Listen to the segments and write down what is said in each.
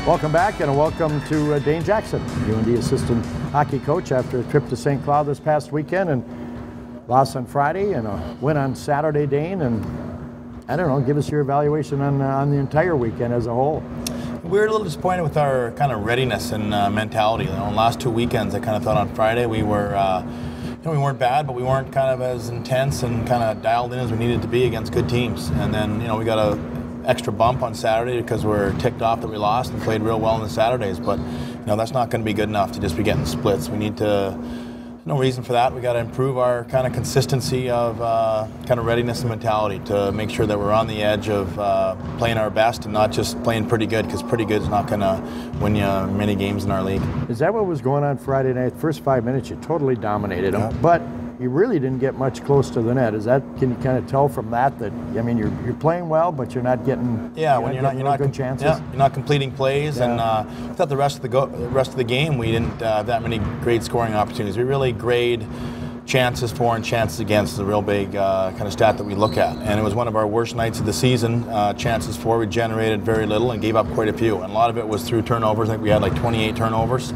Welcome back, and a welcome to Dane Jackson, UND assistant hockey coach, after a trip to St. Cloud this past weekend and loss on Friday and a win on Saturday, Dane. And I don't know, give us your evaluation on the entire weekend as a whole. We were a little disappointed with our kind of readiness and mentality. You know, the last two weekends, I kind of thought on Friday we were, we weren't bad, but we weren't kind of as intense and kind of dialed in as we needed to be against good teams. And then, we got a extra bump on Saturday because we're ticked off that we lost and played real well in the Saturdays. But that's not going to be good enough to just be getting splits. We need to. No reason for that. We got to improve our kind of consistency of kind of readiness and mentality to make sure that we're on the edge of playing our best and not just playing pretty good, because pretty good is not going to win you many games in our league. Is that what was going on Friday night? First 5 minutes, you totally dominated them, but you really didn't get much close to the net. Can you kind of tell from that you're playing well, but you're not getting you're not good chances? Yeah, you're not completing plays, and I thought the rest of the game we didn't have that many great scoring opportunities. We really grade chances for and chances against is a real big kind of stat that we look at, and it was one of our worst nights of the season. Chances for, we generated very little and gave up quite a few, and a lot of it was through turnovers. I think we had like 28 turnovers,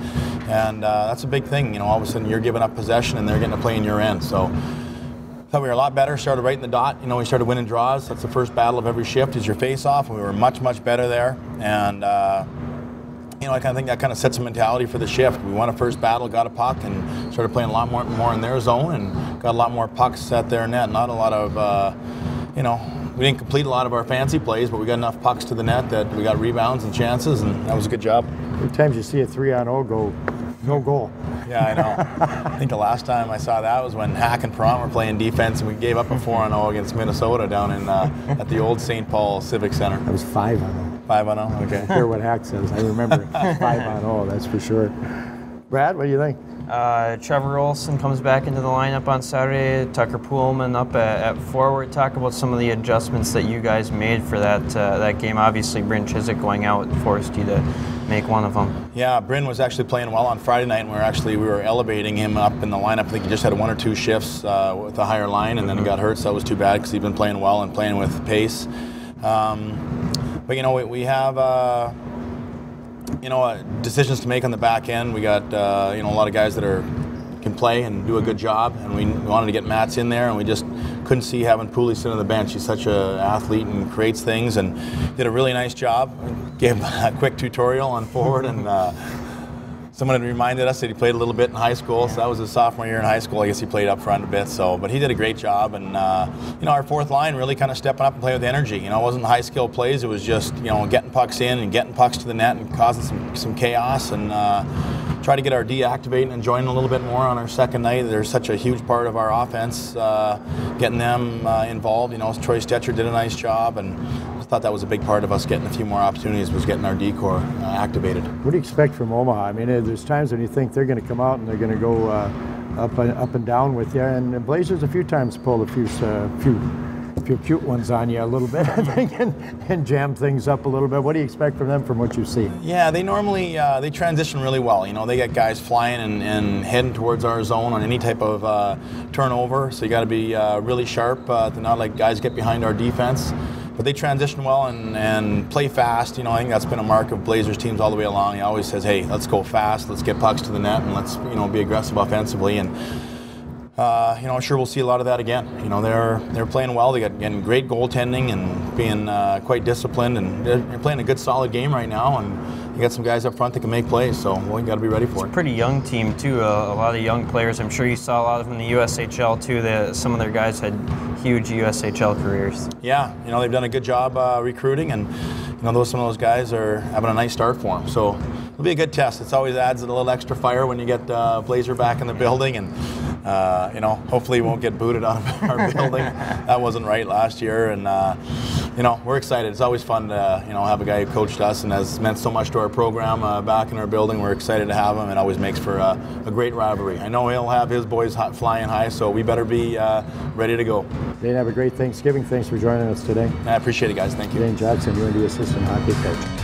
and that's a big thing. All of a sudden you're giving up possession and they're getting to play in your end. So I thought we were a lot better, started right in the dot. We started winning draws. That's the first battle of every shift, is your face-off, and we were much, much better there. And I kind of think that kind of sets a mentality for the shift. We won a first battle, got a puck, and started playing a lot more in their zone, and got a lot more pucks at their net. Not a lot of, we didn't complete a lot of our fancy plays, but we got enough pucks to the net that we got rebounds and chances, and that was a good job. Every time you see a 3-on-0 go, no goal. Yeah, I know. I think the last time I saw that was when Hack and Perron were playing defense, and we gave up a 4-on-0 against Minnesota down in at the old St. Paul Civic Center. That was 5-on-0. 5-on-0, okay. I hear what Hack says. I remember 5-on-0, that's for sure. Brad, what do you think? Trevor Olson comes back into the lineup on Saturday. Tucker Poolman up at forward. Talk about some of the adjustments that you guys made for that game. Obviously, Bryn Chiswick going out forced you to make one of them. Yeah, Bryn was actually playing well on Friday night, and we were elevating him up in the lineup. I think he just had 1 or 2 shifts with a higher line, and then he got hurt, so that was too bad because he'd been playing well and playing with pace. But we have decisions to make on the back end. We got a lot of guys that can play and do a good job, and we wanted to get Mats in there, and we just couldn't see having Pooley sit on the bench. He's such an athlete and creates things, and did a really nice job. Gave him a quick tutorial on forward, and someone had reminded us that he played a little bit in high school, so that was his sophomore year in high school. I guess he played up front a bit, but he did a great job. And our fourth line really kind of stepping up and playing with energy. It wasn't high skill plays. It was just getting pucks in and getting pucks to the net and causing some chaos, and try to get our D activating and joining a little bit more on our second night. They're such a huge part of our offense, getting them involved. Troy Stetcher did a nice job, and I thought that was a big part of us getting a few more opportunities, was getting our D-core activated. What do you expect from Omaha? I mean, there's times when you think they're going to come out and they're going to go up and down with you, and the Blazers a few times pulled a few cute ones on you a little bit, I think, and jam things up a little bit. What do you expect from them from what you've seen? Yeah, they normally they transition really well. They get guys flying and heading towards our zone on any type of turnover, so you got to be really sharp to not let guys get behind our defense. But they transition well and play fast. I think that's been a mark of Blazers teams all the way along. He always says, hey, let's go fast, let's get pucks to the net, and let's be aggressive offensively. And I'm sure we'll see a lot of that again. They're playing well. They got great goaltending and being quite disciplined, and they're playing a good solid game right now. And you got some guys up front that can make plays, so we got to be ready for it. It's a pretty young team too. A lot of young players. I'm sure you saw a lot of them in the USHL too. Some of their guys had huge USHL careers. Yeah, they've done a good job recruiting, and some of those guys are having a nice start for them. So it'll be a good test. It always adds a little extra fire when you get Blazer back in the building, and hopefully we won't get booted out of our building. That wasn't right last year, and we're excited. It's always fun to have a guy who coached us and has meant so much to our program back in our building. We're excited to have him. It always makes for a great rivalry. I know he'll have his boys flying high, so we better be ready to go. Dane, have a great Thanksgiving. Thanks for joining us today. I appreciate it, guys. Thank you. Dane Jackson, UND assistant hockey coach.